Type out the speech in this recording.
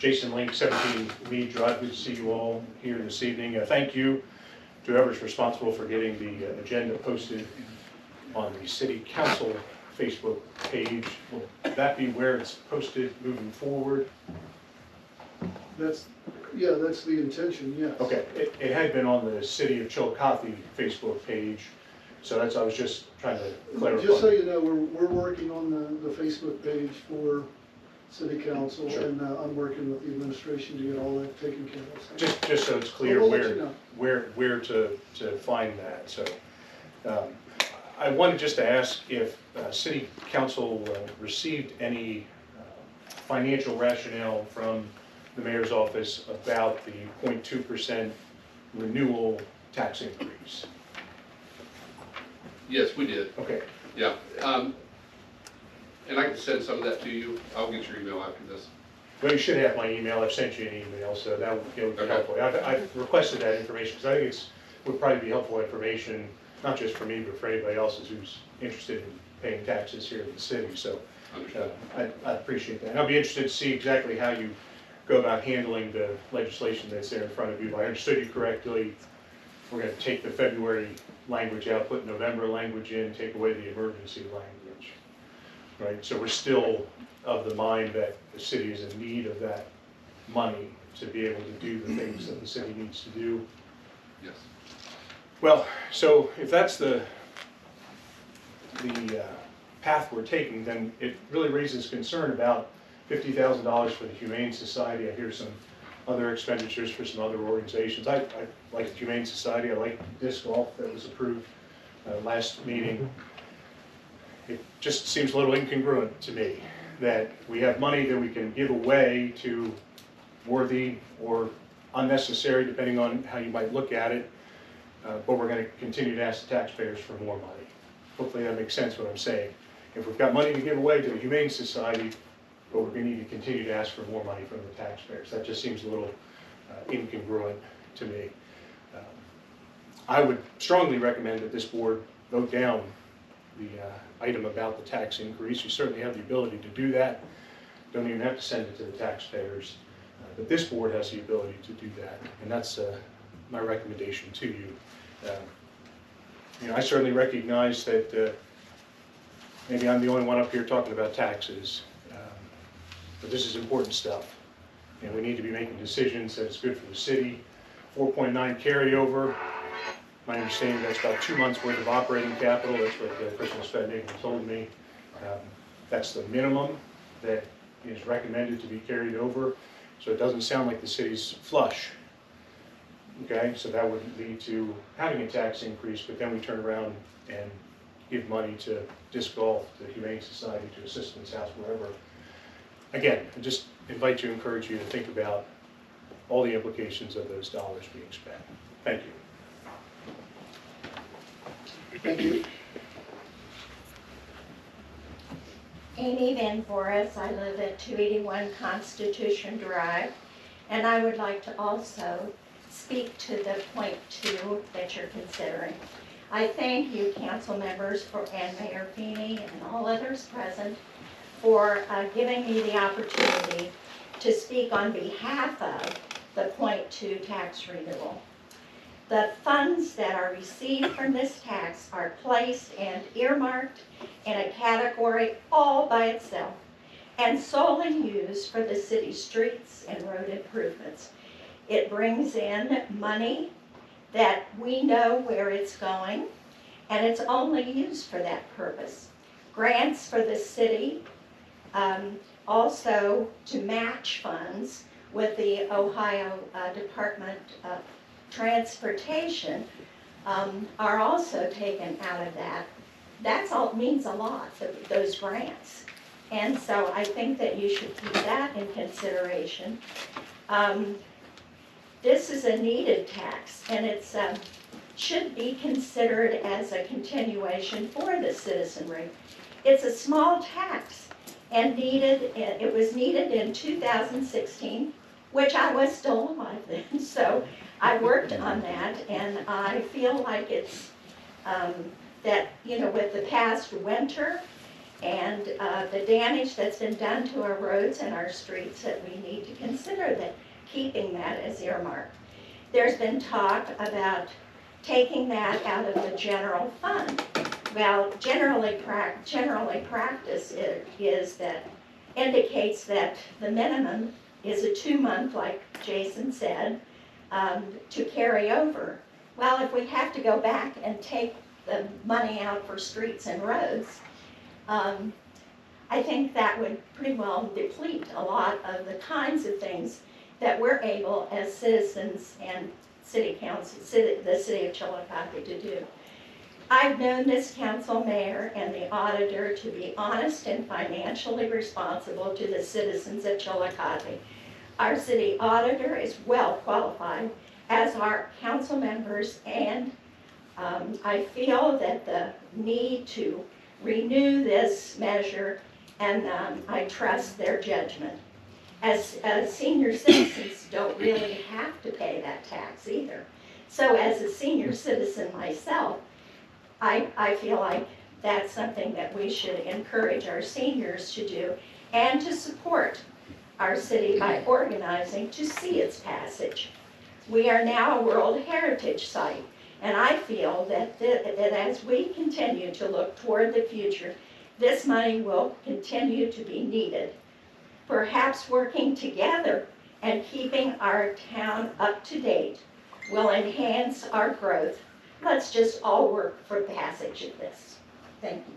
Jason Link, 17 Mead Drive. Good to see you all here this evening. Thank you to whoever's responsible for getting the agenda posted on the City Council Facebook page. Will that be where it's posted moving forward? That's the intention, yes. Okay, it had been on the City of Chillicothe Facebook page, so I was just trying to clarify. Just so you know, we're working on the Facebook page for City Council, Sure. and I'm working with the administration to get all that taken care of. Just so it's clear We'll let you know. where to find that. So I wanted just to ask if City Council received any financial rationale from the mayor's office about the 0.2% renewal tax increase. Yes, we did. Okay. Yeah. And I can send some of that to you. I'll get your email after this. Well, you should have my email. I've sent you an email, so that would be Okay. helpful. I've requested that information because I think it would probably be helpful information, not just for me, but for anybody else who's interested in paying taxes here in the city. So I appreciate that. And I'll be interested to see exactly how you go about handling the legislation that's there in front of you. If I understood you correctly, we're going to take the February language out, put November language in, take away the emergency language, right? So we're still of the mind that the city is in need of that money to be able to do the things that the city needs to do. Yes. Well, so if that's the path we're taking, then it really raises concern about $50,000 for the Humane Society. I hear some other expenditures for some other organizations. I like the Humane Society. I like disc golf that was approved last meeting. It just seems a little incongruent to me that we have money that we can give away to worthy or unnecessary, depending on how you might look at it, but we're going to continue to ask the taxpayers for more money. Hopefully that makes sense what I'm saying. If we've got money to give away to the Humane Society, but we're going to need to continue to ask for more money from the taxpayers. That just seems a little incongruent to me. I would strongly recommend that this board vote down the item about the tax increase. You certainly have the ability to do that. Don't even have to send it to the taxpayers. But this board has the ability to do that, and that's my recommendation to you. I certainly recognize that maybe I'm the only one up here talking about taxes, but this is important stuff, and we need to be making decisions that is good for the city. 4.9 carryover. My understanding that's about 2 months worth of operating capital. That's what Christmas Fed Nathan told me. That's the minimum that is recommended to be carried over. So it doesn't sound like the city's flush. Okay, so that would lead to having a tax increase, but then we turn around and give money to disc golf, to Humane Society, to Assistance House, wherever. Again, I just encourage you to think about all the implications of those dollars being spent. Thank you. Thank you. Amy Van Voorhis. I live at 281 Constitution Drive, and I would like to also speak to the point 2 that you're considering. I thank you, council members, and Mayor Feeney and all others present for giving me the opportunity to speak on behalf of the point 2 tax renewal. The funds that are received from this tax are placed and earmarked in a category all by itself and solely used for the city's streets and road improvements. It brings in money that we know where it's going, and it's only used for that purpose. Grants for the city, also to match funds with the Ohio Department of Transportation, are also taken out of that. That's all means a lot, those grants. And so I think that you should keep that in consideration. This is a needed tax, and it's should be considered as a continuation for the citizenry. It's a small tax, and it was needed in 2016, which I was still alive then, so I worked on that, and I feel like it's that, with the past winter and the damage that's been done to our roads and our streets, that we need to consider that keeping that as earmarked. There's been talk about taking that out of the general fund. Well, generally practice is that indicates that the minimum is a 2-month, like Jason said, to carry over. Well, if we have to go back and take the money out for streets and roads, I think that would pretty well deplete a lot of the kinds of things that we're able as citizens and city council, the city of Chillicothe to do. I've known this council, mayor, and the auditor to be honest and financially responsible to the citizens of Chillicothe. Our city auditor is well qualified, as are council members, and I feel that the need to renew this measure, and I trust their judgment. As senior citizens don't really have to pay that tax either. So as a senior citizen myself, I feel like that's something that we should encourage our seniors to do, and to support our city by organizing to see its passage. We are now a World Heritage Site, and I feel that as we continue to look toward the future, this money will continue to be needed. Perhaps working together and keeping our town up to date will enhance our growth. Let's just all work for passage of this. Thank you.